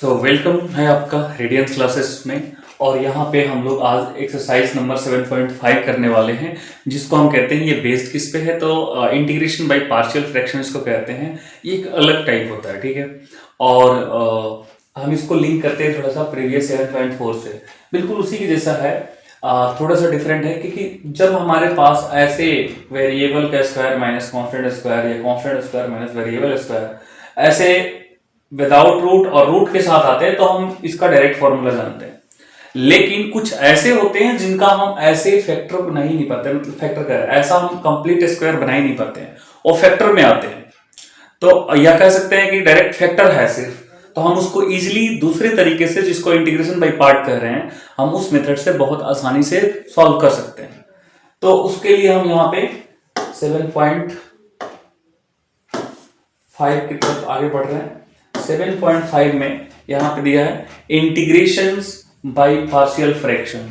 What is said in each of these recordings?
Welcome है आपका radiance classes में। और यहाँ पे हम लोग आज एक्सरसाइज नंबर 7.5 करने वाले हैं, जिसको हम कहते हैं, ये बेस्ड किस पे है, तो इंटीग्रेशन बाय पार्शियल फ्रैक्शन इसको कहते हैं। ये एक अलग टाइप होता है, ठीक है। और हम इसको लिंक करते हैं थोड़ा सा प्रीवियस 7.4 से, बिल्कुल उसी के जैसा है। थोड़ा सा डिफरेंट है क्योंकि जब हमारे पास ऐसे वेरिएबल का स्क्वायर माइनस कॉन्स्टेंट स्क्वायर या constant square minus variable square ऐसे विदाउट रूट और रूट के साथ आते हैं तो हम इसका डायरेक्ट फॉर्मूला जानते हैं। लेकिन कुछ ऐसे होते हैं जिनका हम ऐसे फैक्टर बना ही नहीं पाते, मतलब फैक्टर का ऐसा हम कंप्लीट स्क्वायर बना ही नहीं पाते हैं और फैक्टर में आते हैं। तो यह कह सकते हैं कि डायरेक्ट फैक्टर है सिर्फ, तो हम उसको इजीली दूसरे तरीके से, जिसको इंटीग्रेशन बाय पार्ट कह रहे हैं, हम उस मेथड से बहुत आसानी से सॉल्व कर सकते हैं। तो उसके लिए हम यहाँ पे 7.5 की तरफ आगे बढ़ रहे हैं। 7.5 में यहाँ पे दिया है इंटीग्रेशंस बाय पार्शियल फ्रैक्शन।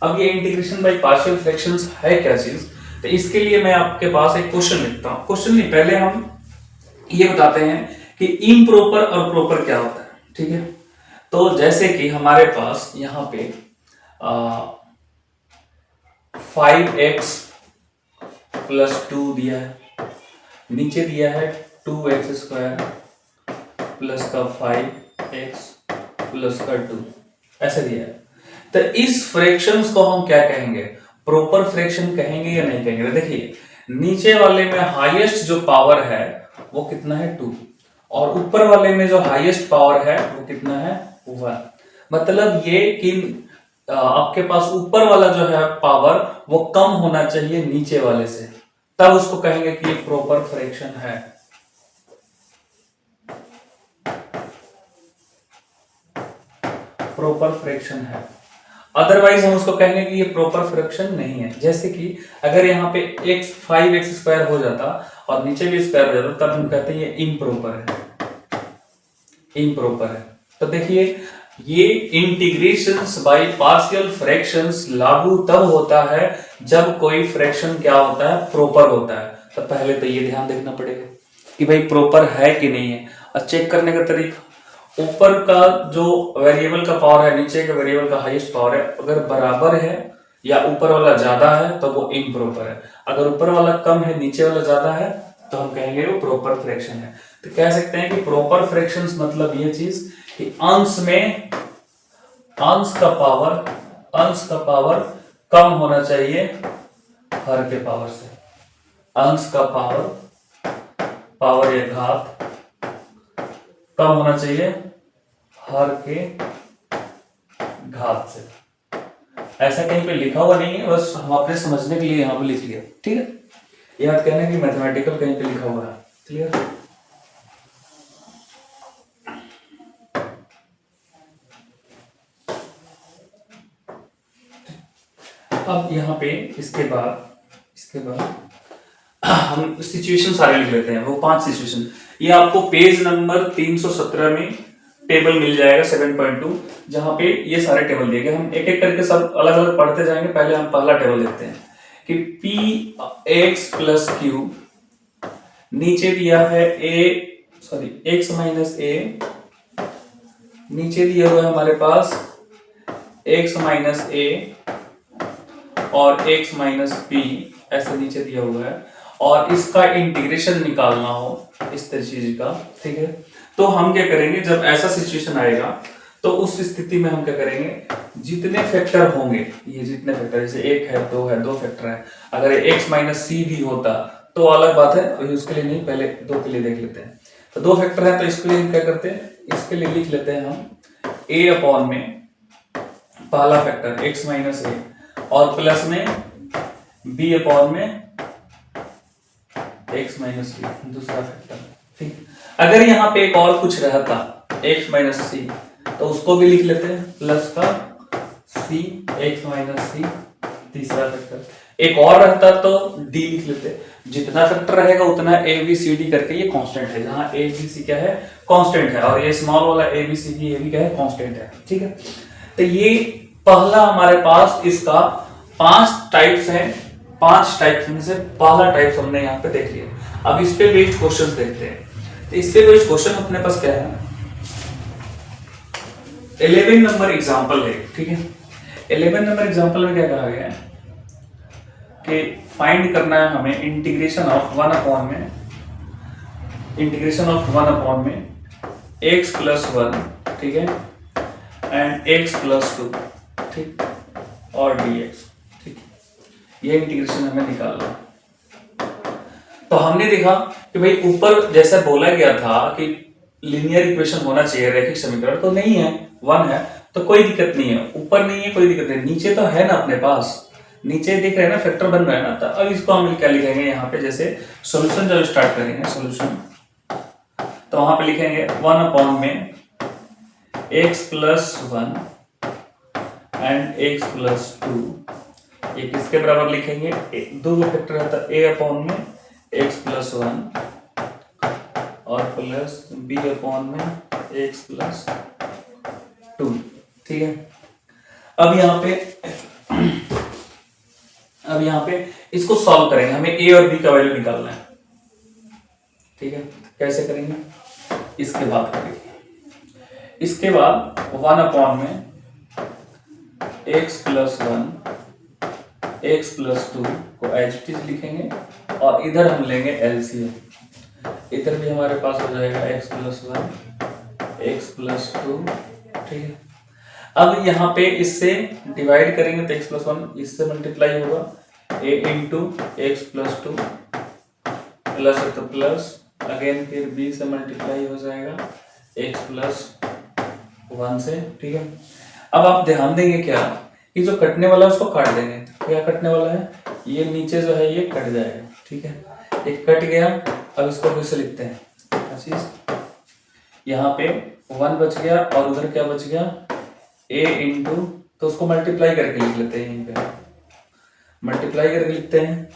अब ये इंटीग्रेशन बाय पार्शियल फ्रैक्शंस है क्या चीज, तो इसके लिए मैं आपके पास एक क्वेश्चन लिखता हूँ। क्वेश्चन नहीं, पहले हम ये बताते हैं कि इम्प्रॉपर और प्रॉपर क्या होता है, ठीक है। तो जैसे कि हमारे पास यहाँ पे 5x प्लस 2 दिया है, नीचे दिया है 2x स्क्वायर प्लस का 5x प्लस का 2, ऐसे दिया है। तो इस फ्रैक्शंस को हम क्या कहेंगे, प्रॉपर फ्रैक्शन कहेंगे या नहीं कहेंगे। तो देखिए, नीचे वाले में हाईएस्ट जो पावर है वो कितना है 2, और ऊपर वाले में जो हाईएस्ट पावर है वो कितना है 1। मतलब ये कि आपके पास ऊपर वाला जो है पावर वो कम होना चाहिए नीचे वाले से, तब उसको कहेंगे कि ये प्रॉपर फ्रैक्शन है। प्रॉपर फ्रैक्शन है, अदरवाइज हम उसको कहेंगे कि ये प्रॉपर फ्रैक्शन नहीं है। जैसे कि अगर यहाँ पे 5x स्क्वायर हो जाता और नीचे भी स्क्वायर हो जाता, तब हम कहते हैं ये इम्प्रॉपर है, इम्प्रॉपर है। तो देखिए, ये इंटीग्रेशंस बाय पार्शियल फ्रैक्शंस लागू तब होता है जब कोई फ्रैक्शन क्या होता है, प्रॉपर होता है। तो पहले तो ये ध्यान देखना पड़ेगा कि भाई प्रॉपर है कि नहीं है। और चेक करने का तरीका, ऊपर का जो वेरिएबल का पावर है, नीचे के वेरिएबल का हाईएस्ट पावर है, अगर बराबर है या ऊपर वाला ज्यादा है तो वो इम्प्रॉपर है। अगर ऊपर वाला कम है, नीचे वाला ज्यादा है, तो हम कहेंगे वो प्रॉपर फ्रैक्शन है। तो कह सकते हैं कि प्रॉपर फ्रैक्शंस मतलब ये चीज कि अंश में अंश का पावर कम होना चाहिए हर के पावर से। अंश का पावर या घात कम होना चाहिए हर के घात से। ऐसा कहीं पे लिखा हुआ नहीं है, बस हम अपने समझने के लिए यहाँ पे लिख लिया, ठीक है। याद करना कि मैथमेटिकल कहीं पे लिखा हुआ है, क्लियर। अब यहाँ पे इसके बाद हम सिचुएशन सारे लिख लेते हैं, वो 5 सिचुएशन। ये आपको पेज नंबर 317 में टेबल मिल जाएगा 7.2, जहां पे ये सारे टेबल दिए गए। हम एक एक करके सब अलग अलग पढ़ते जाएंगे। पहले हम पहला टेबल देखते हैं कि px प्लस क्यू, नीचे दिया है x माइनस a, नीचे दिया हुआ है हमारे पास x माइनस a और x माइनस b, ऐसे नीचे दिया हुआ है। और इसका इंटीग्रेशन निकालना हो इस चीज का, ठीक है। तो हम क्या करेंगे, जब ऐसा सिचुएशन आएगा तो उस स्थिति में हम क्या करेंगे, जितने फैक्टर होंगे, ये जितने फैक्टर, जैसे 1 है, 2 है, 2 फैक्टर है, अगर x माइनस सी भी होता तो अलग बात है, अभी उसके लिए नहीं, पहले 2 के लिए देख लेते हैं। तो 2 फैक्टर है तो इसके लिए हम क्या करते हैं, इसके लिए लिख लेते हैं हम a अपॉन में पहला फैक्टर x माइनस a और प्लस में b अपॉन में x माइनस b दूसरा फैक्टर, ठीक। अगर यहाँ पे एक और कुछ रहता x माइनस सी, तो उसको भी लिख लेते हैं प्लस का c x माइनस सी तीसरा फैक्टर। एक और रहता तो d लिख लेते। जितना फैक्टर रहेगा उतना a b c d करके ये कांस्टेंट है, जहां a b c क्या है, कांस्टेंट है, और ये स्मॉल वाला a b c d ये भी क्या है, कांस्टेंट है, ठीक है। तो ये पहला हमारे पास इसका 5 टाइप्स है, 5 टाइप्स में से पहला टाइप हमने यहाँ पे देख लिया। अब इस पे बेस्ड क्वेश्चंस देखते हैं। तो इस पे बेस्ड क्वेश्चन अपने पास क्या है, 11 नंबर एग्जाम्पल है, ठीक है। 11 नंबर एग्जाम्पल में क्या कहा गया है कि फाइंड करना है हमें इंटीग्रेशन ऑफ वन अपॉन में x प्लस 1, ठीक है, एंड x प्लस 2, ठीक, और dx, ठीक। ये इंटीग्रेशन हमें निकालना है। तो हमने देखा कि भाई ऊपर जैसा बोला गया था कि लीनियर इक्वेशन होना चाहिए, रैखिक समीकरण, तो नहीं है, 1 है, तो कोई दिक्कत नहीं है। ऊपर नहीं है, कोई दिक्कत नहीं, नीचे तो है ना अपने पास, नीचे दिख रहे हैं ना, फैक्टर बन रहा है ना। तो अब इसको हम क्या लिखेंगे यहाँ पे, जैसे सॉल्यूशन जब स्टार्ट करेंगे सॉल्यूशन, तो वहां पे लिखेंगे 1 अपॉन में x plus 1 and x plus 2, एक इसके बराबर लिखेंगे, दो फैक्टर रहता है a अपॉन में x प्लस 1 और प्लस b अपॉन में x प्लस 2, ठीक है। अब यहाँ पे इसको सॉल्व करेंगे, हमें a और b का वैल्यू निकालना है, ठीक है। कैसे करेंगे, इसके बाद करेंगे। इसके बाद 1 अपॉन में x प्लस 1 x प्लस 2 को एज इट इज लिखेंगे और इधर हम लेंगे एलसीएम। इधर भी हमारे पास हो जाएगा x प्लस 1 x प्लस 2, ठीक है। अब यहाँ पे इससे डिवाइड करेंगे तो x प्लस 1 इससे मल्टीप्लाई होगा, a into x plus 2 plus है तो प्लस, अगेन फिर b से मल्टीप्लाई हो जाएगा x प्लस 1 से, ठीक है। अब आप ध्यान देंगे क्या कि जो कटने वाला है उसको काट देंगे। क्या कटने वाला है, ये नीचे जो है ये कट जाएगा, ठीक है, एक कट गया। अब इसको फिर से लिखते हैं, चीज यहाँ पे 1 बच गया और उधर क्या बच गया, a इंटू, तो उसको मल्टीप्लाई करके लिख लेते हैं, यहीं पे मल्टीप्लाई करके लिखते हैं।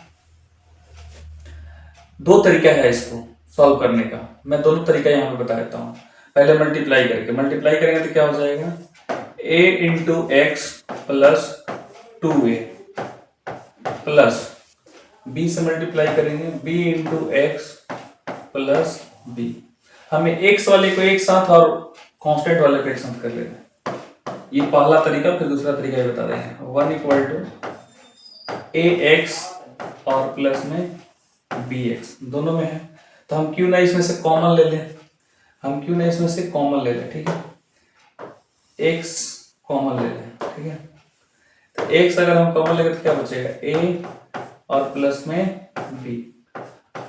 दो तरीका है इसको सॉल्व करने का, मैं दोनों तरीका यहाँ पे बता देता हूँ। पहले मल्टीप्लाई करेंगे तो क्या हो जाएगा, a into x plus 2a plus b से मल्टीप्लाई करेंगे b into x plus b। हमें x वाले को एक साथ और कांस्टेंट वाले को एक साथ कर लेना है, ये पहला तरीका। फिर दूसरा तरीका ये बता रहे हैं, 1 इक्वल टू ए एक्स और प्लस में बी एक्स, दोनों में है, तो हम क्यों ना इसमें से कॉमन ले लें, ठीक है, x कॉमन ले लें, ठीक है। तो x अगर हम कॉमन लेंगे तो क्या बचेगा, a और प्लस में b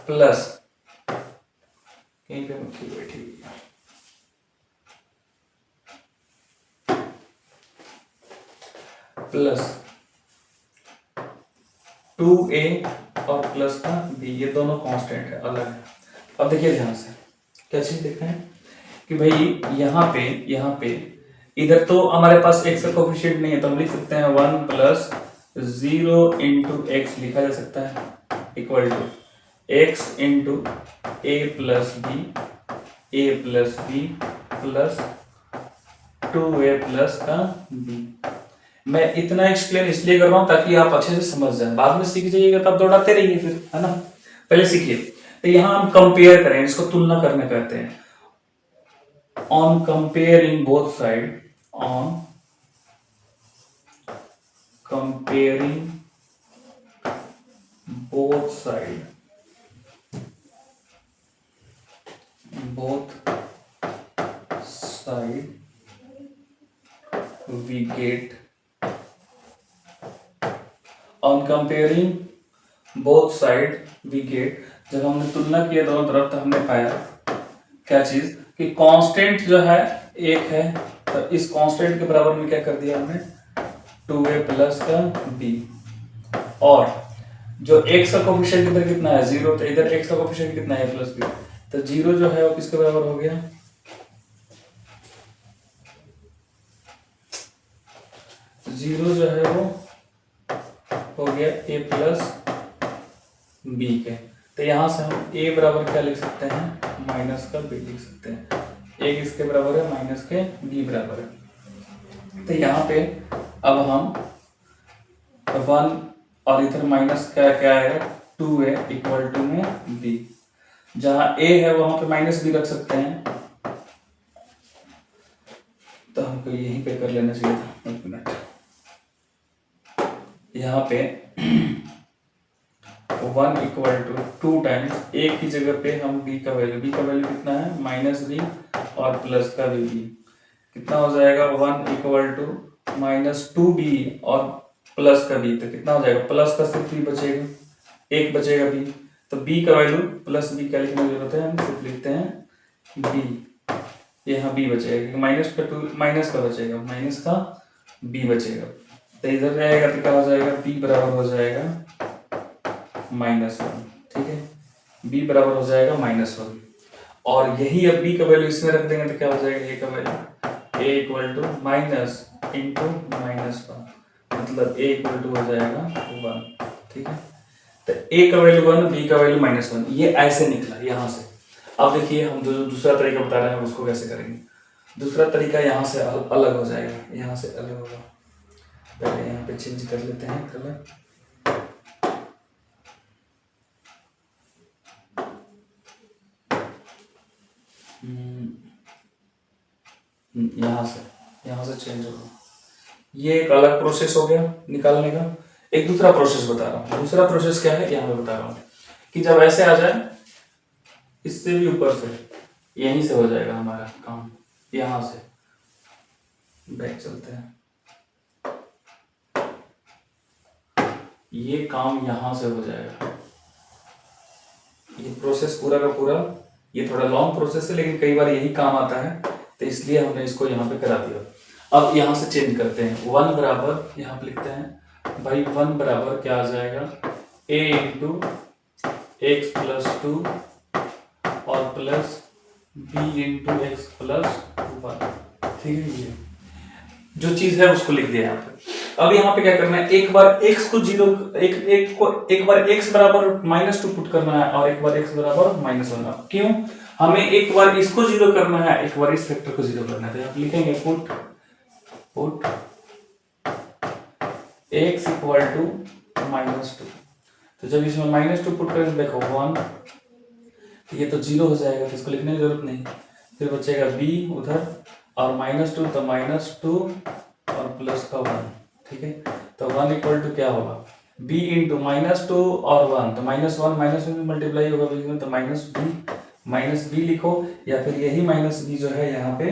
प्लस, कहीं पे मक्खी बैठी हुई है, प्लस 2a और प्लस का b, ये दोनों कांस्टेंट है, अलग है। अब देखिए ध्यान से, क्या चीज देख रहे हैं कि भाई यहाँ पे इधर तो हमारे पास x का कोफिशिएंट नहीं है, तो हम लिख सकते हैं 1 प्लस 0 इंटू एक्स लिखा जा सकता है, equal to x into a plus b plus 2a plus का b। मैं इतना एक्सप्लेन इसलिए कर रहा हूं ताकि आप अच्छे से समझ जाए, बाद में सीख जाइएगा तब दौड़ाते रहिए फिर, है ना। पहले सीखिए। तो यहाँ हम कंपेयर करें, इसको तुलना करने कहते हैं। On comparing both side, on comparing both side we get, on comparing both side we get, जब हमने तुलना किया दोनों तरफ तो हमने पाया क्या चीज कि कांस्टेंट जो है एक है, तो इस कांस्टेंट के बराबर में क्या कर दिया हमने, 2a प्लस का b, और जो x का कोफिशिएंट इधर कितना है 0, तो इधर x का कोफिशिएंट कितना है प्लस b, तो 0 जो है वो किसके बराबर हो गया, 0 जो है वो हो गया a प्लस b के। तो यहां से हम a बराबर क्या लिख सकते हैं, माइनस का b लिख सकते हैं, एक इसके बराबर है माइनस के b बराबर है। तो यहाँ पे अब हम 1 और इधर माइनस क्या क्या आएगा, 2a इक्वल टू में b, जहां a है वहां पे माइनस b रख सकते हैं, तो हमको यहीं पे कर लेना चाहिए था। एक मिनट, यहाँ पे 1 इक्वल टू 2 टाइम्स ए की जगह पे हम बी का वैल्यू कितना है -b और प्लस का भी b कितना हो जाएगा 1 इक्वल टू -2b और प्लस का b, तो कितना हो जाएगा प्लस का सिर्फ b बचेगा, एक बचेगा b, तो b का वैल्यू प्लस b क्या लिखने की जरूरत है, हम सिर्फ लिखते हैं b, यहाँ b बचेगा, माइनस का बचेगा, माइनस का b बचेगा, तो इधर रहेगा तो क्या हो जाएगा b बराबर हो जाएगा -1, ठीक है, b बराबर हो जाएगा -1, और यही अब b का वैल्यू इसमें रख देंगे तो क्या हो जाएगा a का value a equal to minus into -1, मतलब a इक्वल टू हो जाएगा 1, ठीक है, तो a का वैल्यू 1 b का वैल्यू -1, ये ऐसे निकला यहाँ से। अब देखिए हम जो दूसरा तरीका बता रहे हैं उसको कैसे करेंगे। दूसरा तरीका यहाँ से अलग हो जाएगा, यहाँ से अलग होगा, पहले यहाँ पे चेंज कर लेते हैं कलर, यहाँ से चेंज होगा, ये एक अलग प्रोसेस हो गया निकालने का। एक दूसरा प्रोसेस बता रहा हूँ, दूसरा प्रोसेस क्या है यहाँ पे बता रहा हूँ कि जब ऐसे आ जाए, इससे भी ऊपर से यहीं से हो जाएगा हमारा काम, यहाँ से बैक चलते हैं, ये काम यहाँ से हो जाएगा, ये प्रोसेस पूरा का पूरा, ये थोड़ा लॉन्ग प्रोसेस है लेकिन कई बार यही काम आता है, तो इसलिए हमने इसको यहाँ पे करा दिया। अब यहाँ से चेंज करते हैं, 1 बराबर यहाँ पे लिखते हैं भाई 1 बराबर क्या आ जाएगा a इंटू एक्स प्लस 2 और plus b into x plus 1, ठीक है, ये जो चीज है उसको लिख दिया यहाँ पे। अब यहाँ पे क्या करना है, एक बार x को जीरो, एक बार x बराबर -2 पुट करना है और एक बार x बराबर -1, क्यों, हमें एक बार इसको जीरो करना है, एक बार इस फैक्टर को जीरो करना है, तो यहाँ पे लिखेंगे पुट x इक्वल टू -2, तो जब इसमें -2 पुट करेंगे देखो 1, ये तो जीरो हो जाएगा, तो इसको लिखने की जरूरत नहीं, फिर बचेगा b उधर और -2 तो -2 और प्लस का 1, ठीक है, तो 1 इक्वल टू क्या होगा b इंटू -2 और 1, तो -1 में मल्टीप्लाई होगा बीच में, तो -b लिखो, या फिर यही -b जो है यहाँ पे,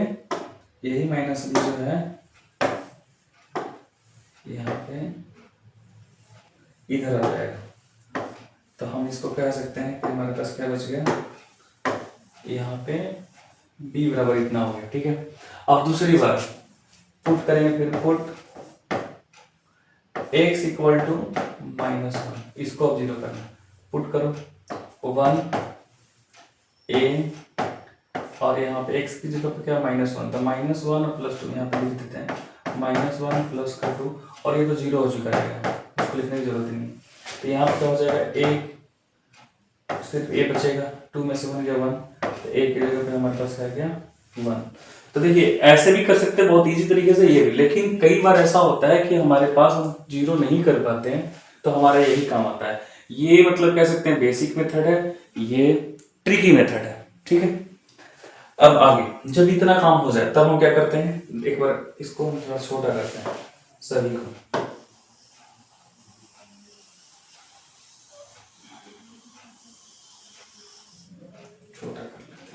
यही -b जो है यहाँ पे इधर आ जाएगा, तो हम इसको कह सकते हैं कि हमारे पास क्या बच गया, यहाँ पे b बराबर इतना हो गया, ठीक है। अब दूसरी बार पुट करेंगे, फिर पुट x इक्वल टू -1, इसको अब जीरो करना, पुट करो 1 a और यहाँ पे x की जगह पे क्या -1, तो -1 और +2 यहाँ पे लिख देते हैं, -1 प्लस का 2, और ये तो जीरो हो चुका है, इसको लिखने की जरूरत ही नहीं, तो यहाँ पे क्या हो जाएगा a, सिर्फ a बचेगा, 2 में से 1 गया 1, तो a की जगह पे हमारे पास क्या गया 1। तो देखिए ऐसे भी कर सकते हैं बहुत इजी तरीके से ये भी, लेकिन कई बार ऐसा होता है कि हमारे पास हम जीरो नहीं कर पाते हैं, तो हमारा यही काम आता है। ये मतलब कह सकते हैं बेसिक मेथड है, ये ट्रिकी मेथड है, ठीक है। अब आगे जब इतना काम हो जाए तब हम क्या करते हैं, एक बार इसको हम थोड़ा छोटा करते हैं सभी को, छोटा कर लेते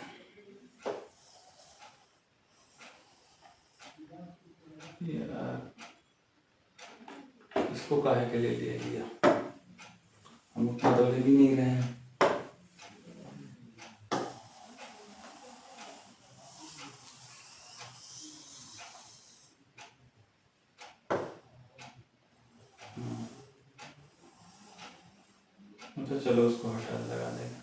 हैं यार, इसको काहे के लिए ले लिया, हम उतना तो ले भी नहीं रहे हैं। तो चलो उसको हटा लगा देंगे।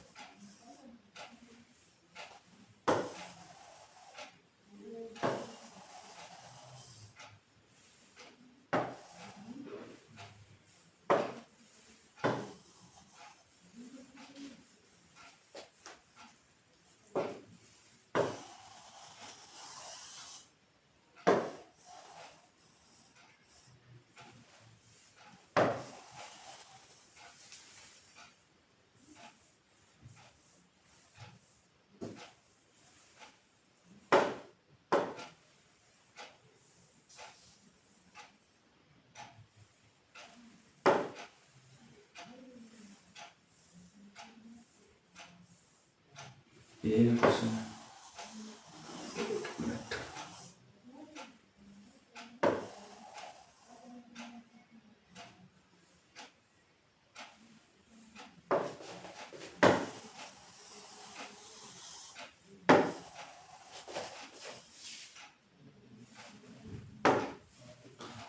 यही क्वेश्चन है।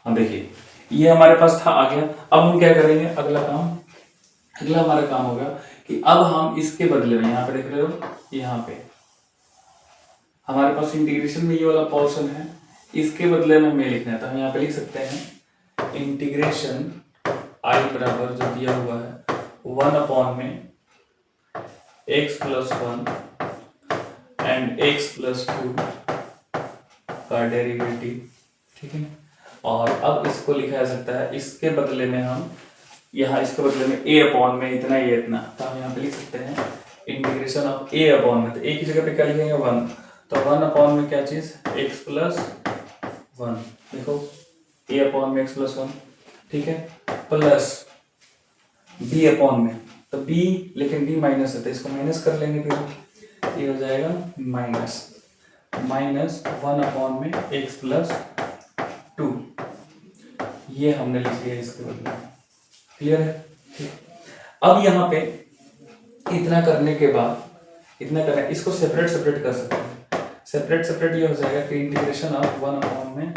हाँ देखिए, ये हमारे पास था, आ गया। अब हम क्या करेंगे, अगला हमारा काम होगा कि अब हम इसके बदले में, यहाँ पे देख रहे हो, यहाँ पे हमारे पास इंटीग्रेशन में ये वाला पोर्शन है, इसके बदले में हमें लिखना है। तो हम यहाँ पे लिख सकते हैं इंटीग्रेशन आई बराबर जो दिया हुआ है 1/में x+1 एंड x+2 का डेरिवेटिव, ठीक है। और अब इसको लिखा जा सकता है, इसके बदले में हम यहाँ, इसके बदले में a/में इतना, ये इतना, तो हम यहाँ पे लिख सकते हैं इंटीग्रेशन ऑफ a/में। तो a की जगह पे क्या लिखेंगे, 1। तो 1/में क्या चीज, x+1, देखो a/में x+1, ठीक है, प्लस b/में, तो b, लेकिन b माइनस है तो इसको माइनस कर लेंगे, फिर ये हो जाएगा माइनस 1/में x+2, ये हमने लिख दिया इसके बदले में। क्लियर है, ठीक। अब यहाँ पे इतना करने के बाद, इतना करें, इसको सेपरेट कर सकते हैं। सेपरेट ये हो जाएगा कि इंटीग्रेशन ऑफ 1/में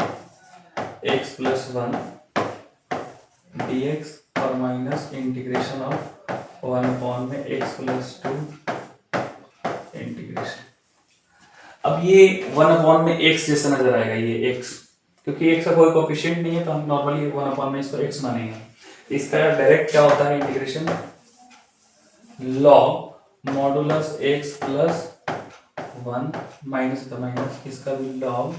x+1 dx और माइनस इंटीग्रेशन ऑफ 1/में x+2 इंटीग्रेशन। अब ये 1/में x जैसा नजर आएगा, ये x, क्योंकि x का कोई कोएफिशिएंट नहीं है तो हम नॉर्मली 1/में इसको x मानेंगे। इसका डायरेक्ट क्या होता है integration, log modulus x+1 minus का माइनस, इसका भी log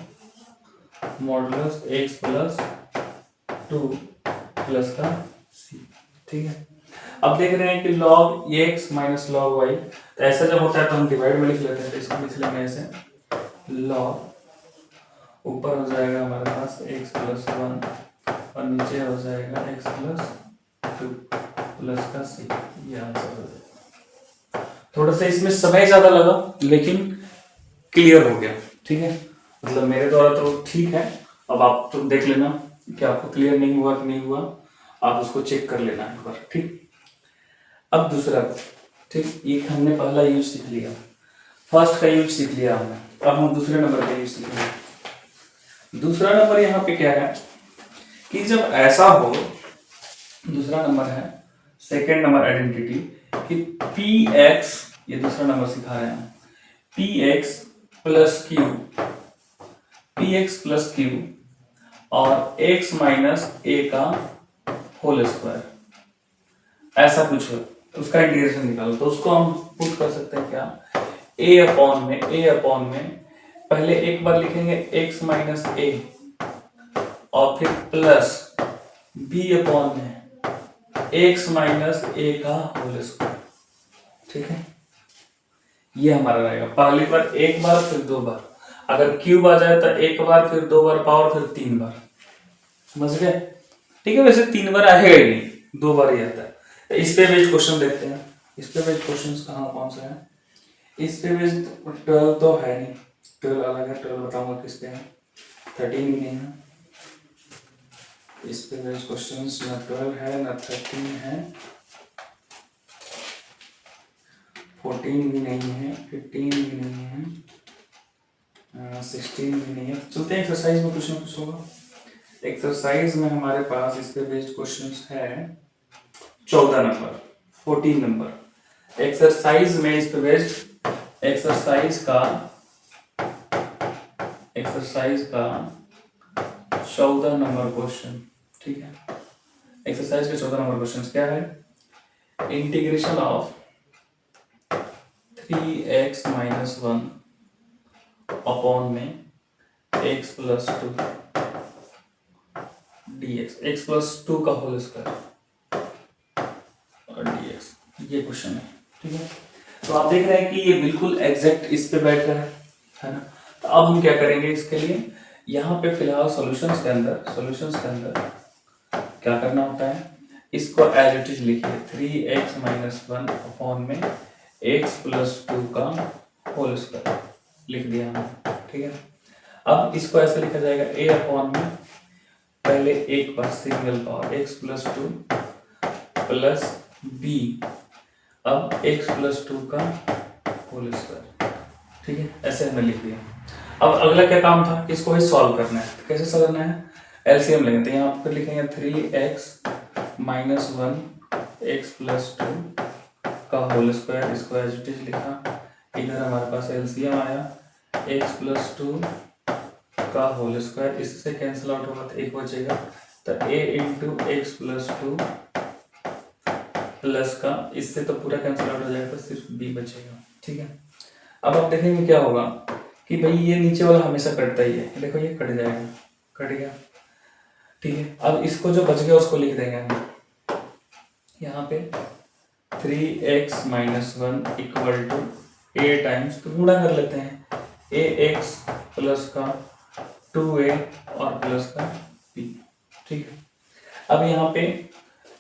मॉडुलस x+2 प्लस का c, ठीक है। अब देख रहे हैं कि log x minus log y, तो ऐसा जब होता है तो हम डिवाइड में लिख लेते हैं, तो इसको लिख लेंगे ऐसे, log ऊपर हो जाएगा हमारे पास x+1 और नीचे हो जाएगा x+2 प्लस का c, ये आंसर हो जाएगा। थोड़ा सा इसमें समय ज्यादा लगा लेकिन क्लियर हो गया, ठीक है। मतलब मेरे द्वारा तो ठीक है, अब आप तो देख लेना कि आपको क्लियर नहीं हुआ कि नहीं हुआ, आप उसको चेक कर लेना एक बार, ठीक। अब दूसरा, ठीक, ये हमने पहला यूज सीख लिया, फर्स्ट का यूज सीख लिया हमने, अब हम दूसरे नंबर का यूज सीखेंगे। दूसरा नंबर यहाँ पे क्या है कि जब ऐसा हो, दूसरा नंबर है सेकेंड नंबर आइडेंटिटी, कि px, ये दूसरा नंबर सिखा रहे हैं, px प्लस q और x माइनस a का होल स्क्वायर, ऐसा कुछ हो, उसका इंटीग्रेशन निकालो। तो उसको हम पुट कर सकते हैं क्या, a/में पहले एक बार लिखेंगे x माइनस a और फिर प्लस b/में x माइनस a का होल स्क्वायर, ठीक है। ये हमारा रहेगा, पहली बार एक बार फिर दो बार, अगर क्यूब आ जाए तो एक बार फिर दो बार पावर फिर तीन बार, समझ गए, ठीक है। वैसे तीन बार आएगा ही नहीं, दो बार ही आता है। तो इस पे बेस्ड क्वेश्चन देखते हैं, इस पे बेस्ड क्वेश्चन कहाँ कौन सा है, इस पे बेस्ड 12 तो है नहीं, 12 अलग है, 12 बताऊंगा किस पे है, 13 भी नहीं है। इस पे बेस्ड क्वेश्चंस ना 12 है ना 13 है, 14 भी नहीं है, 15 भी नहीं है, 16 भी नहीं है। चलते हैं एक्सरसाइज में, कुछ ना कुछ होगा। एक्सरसाइज में हमारे पास इस पे बेस्ड क्वेश्चंस है 14 नंबर, 14 नंबर एक्सरसाइज में, इस पे बेस्ड एक्सरसाइज का 14 नंबर क्वेश्चन, ठीक है। एक्सरसाइज के 14 नंबर क्वेश्चन क्या है, integration of 3x minus 1 upon में x+2 dx, x+2 का होल स्क्वायर और dx, ये क्वेश्चन है, ठीक है। तो आप देख रहे हैं कि ये बिल्कुल एग्जैक्ट इस पे बैठ रहा है ना। तो अब हम क्या करेंगे इसके लिए, यहाँ पे फिलहाल सॉल्यूशंस के अंदर क्या करना होता है, इसको एज इट इज लिखिए, 3x माइनस 1 अपॉन में x+2 का होल स्क्वायर लिख दिया हमने, ठीक है। अब इसको ऐसे लिखा जाएगा a अपॉन में पहले एक बार single power x plus 2 plus b, अब x प्लस 2 का होल स्क्वायर, ठीक है। ऐसे हमने लिख दिया। अब अगला क्या काम था कि इसको ही सॉल्व करना है। तो कैसे सॉल्व करना है, एलसीएम लेंगे। तो यहाँ पर लिखेंगे 3x माइनस 1 x प्लस 2 का होल स्क्वायर, इसको एज इट इज लिखा। इधर हमारे पास एलसीएम आया x प्लस 2 का होल स्क्वायर, इससे कैंसिल आउट होगा तो एक बचेगा। तो a into x plus 2 plus का, इससे तो पूरा कैंसिल आउट हो जाएगा तो सिर्फ b बचेगा, ठीक है। अब आप देखेंगे क्या होगा कि भाई ये नीचे वाला हमेशा कटता ही है, देखो ये कट जाएगा, कट गया, ठीक है। अब इसको जो बच गया उसको लिख देंगे हम यहाँ पे 3x minus 1 equal to a times, तो गुणा कर लेते हैं ax प्लस का 2a और प्लस का b, ठीक है। अब यहाँ पे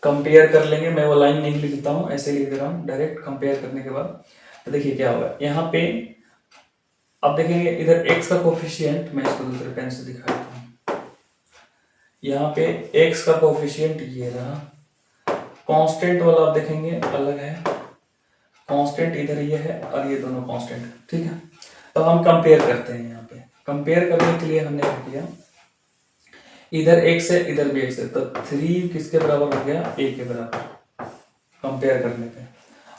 कंपेयर कर लेंगे, मैं वो लाइन नहीं लिखता हूँ, ऐसे लिख दे रहा हूँ डायरेक्ट। कंपेयर करने के बाद तो देखिए क्या होगा यहाँ पे। अब देखेंगे इधर x का कोफिशिएंट, मैं इसको दूसरे पेन से दिखा देता हूँ। यहाँ पे x का कोफिशिएंट ये रहा, कांस्टेंट वाला आप देखेंगे अलग है, कांस्टेंट इधर ये है और ये दोनों कांस्टेंट, ठीक है। तो हम कंपेयर करते हैं। यहाँ पे कंपेयर करने के लिए हमने क्या किया, इधर x है इधर भी x है, तो 3 किसके बराबर हो गया, a के बराबर कंपेयर करने पे,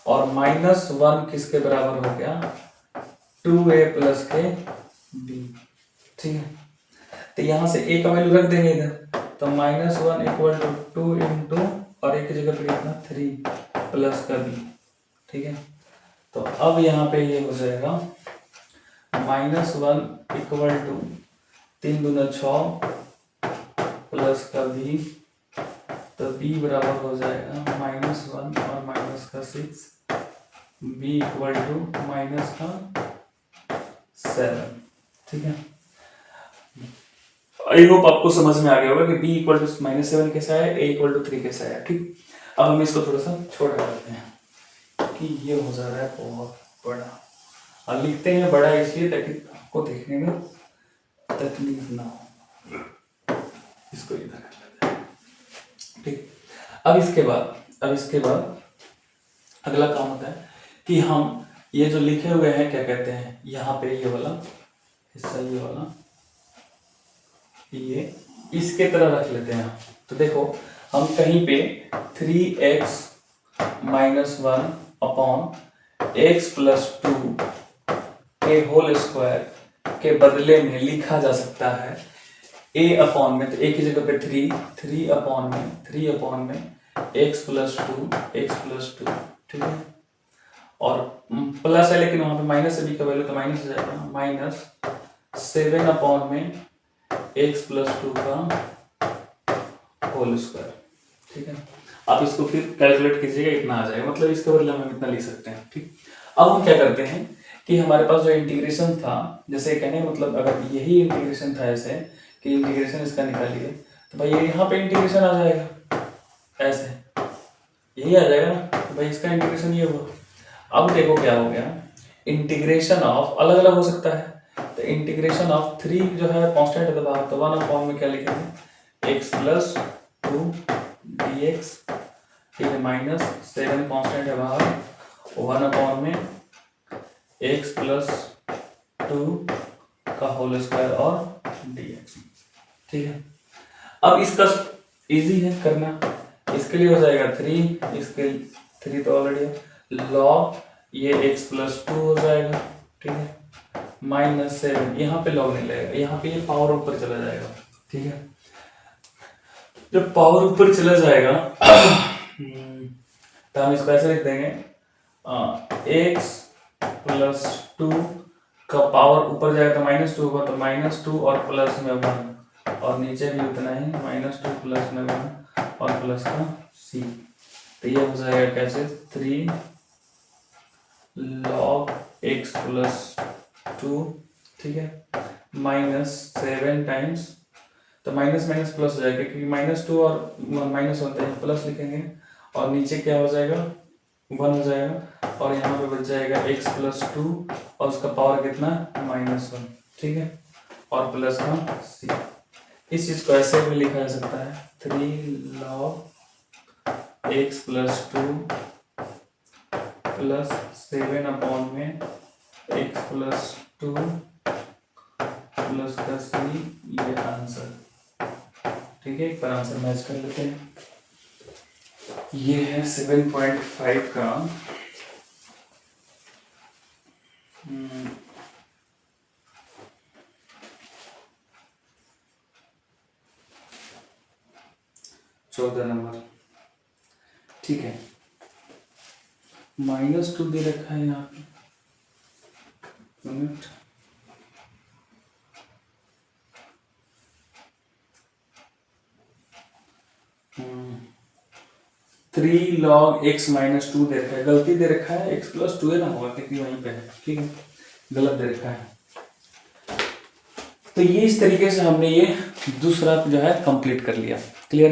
और माइनस 1 किसके बराबर हो गया, 2a प्लस के b, ठीक है। तो यहाँ से a का वैल्यू रख देंगे इधर, तो माइनस 1 इक्वल टू 2 इंटू और a की जगह पे कितना 3 प्लस का b, ठीक है। तो अब यहाँ पे ये हो जाएगा माइनस 1 इक्वल टू 3 दूना 6 प्लस का b, तो b बराबर हो जाएगा माइनस 1 और माइनस का 6, b इक्वल टू माइनस का 7, ठीक है। आई होप आपको समझ में आ गया होगा कि b इक्वल टू माइनस 7 कैसा है, a इक्वल टू 3 कैसा है, ठीक। अब हम इसको थोड़ा सा छोटा करते हैं कि ये हो जा रहा है बहुत बड़ा, और लिखते हैं बड़ा इसलिए ताकि आपको देखने में तकलीफ ना हो। इसको इधर कर लेते हैं, ठीक। अब इसके बाद अगला काम होता है कि हम ये जो लिखे हुए हैं क्या कहते हैं, यहाँ पे ये वाला हिस्सा, ये वाला ये इसके तरह रख लेते हैं। तो देखो हम कहीं पे 3x minus 1 upon x plus 2 के होल स्क्वायर के बदले में लिखा जा सकता है a अपॉन में, तो a की जगह पे 3 अपॉन में x प्लस 2, ठीक है। और प्लस है लेकिन वहां पे माइनस है, b का वैल्यू तो माइनस हो जाएगा, माइनस 7 अपॉन में x प्लस 2 का होल स्क्वायर, ठीक है। आप इसको फिर कैलकुलेट कीजिएगा, इतना आ जाएगा, मतलब इसके बदले हम इतना लिख सकते हैं, ठीक। अब हम क्या करते हैं कि हमारे पास जो इंटीग्रेशन था, जैसे कहने मतलब अगर यही इंटीग्रेशन था ऐसे कि इंटीग्रेशन इसका निकालिए, तो भाई यहाँ पे इंटीग्रेशन आ जाएगा, ऐसे यही आ जाएगा ना, तो भाई इसका इंटीग्रेशन ये हुआ। अब देखो क्या हो गया, इंटीग्रेशन ऑफ अलग अलग हो सकता है, तो इंटीग्रेशन ऑफ 3 जो है कांस्टेंट है, तो 1 अपॉन में क्या लिखेंगे x प्लस 2 dx, ठीक है, माइनस 7 कांस्टेंट है बाहर, 1 अपॉन में x प्लस 2 का होल स्क्वायर और dx, ठीक है। अब इसका इजी है करना, इसके लिए हो जाएगा 3, इसके 3 तो ऑलरेडी लॉग ये x प्लस 2 हो जाएगा, ठीक है, माइनस 7, यहाँ पे लॉग नहीं लगेगा, यहाँ पे ये पावर ऊपर चला जाएगा, ठीक है। जब पावर ऊपर चला जाएगा तो हम इसको ऐसे लिख देंगे x प्लस 2 का पावर ऊपर जाएगा तो माइनस 2 होगा, तो माइनस 2 और प्लस में 1, और नीचे भी उतना ही माइनस 2 प्लस में 1 और प्लस का c, तो ये हो जाएगा कैसे 3 log x प्लस 2, ठीक है, माइनस 7 टाइम्स, तो माइनस माइनस प्लस हो जाएगा क्योंकि माइनस 2 और माइनस होते हैं, प्लस लिखेंगे, और नीचे क्या हो जाएगा 1 हो जाएगा और यहाँ पे बच जाएगा x प्लस 2 और उसका पावर कितना -1, ठीक है, और प्लस का c। इस चीज को ऐसे भी लिखा जा सकता है 3 log x plus 2 plus 7 upon में x प्लस 2 प्लस का c, ये आंसर, ठीक है। एक बार आंसर मैच कर लेते हैं। ये है 7.5 का 14 नंबर, ठीक है। -2 दे रखा है यहाँ पे, मिनट, थ्री लॉग x -2 दे रखा है, गलती दे रखा है, x प्लस 2 है ना होगा क्योंकि वहीं पे है, ठीक है, गलत दे रखा है। तो ये इस तरीके से हमने ये दूसरा जो है कंप्लीट कर लिया। क्लियर।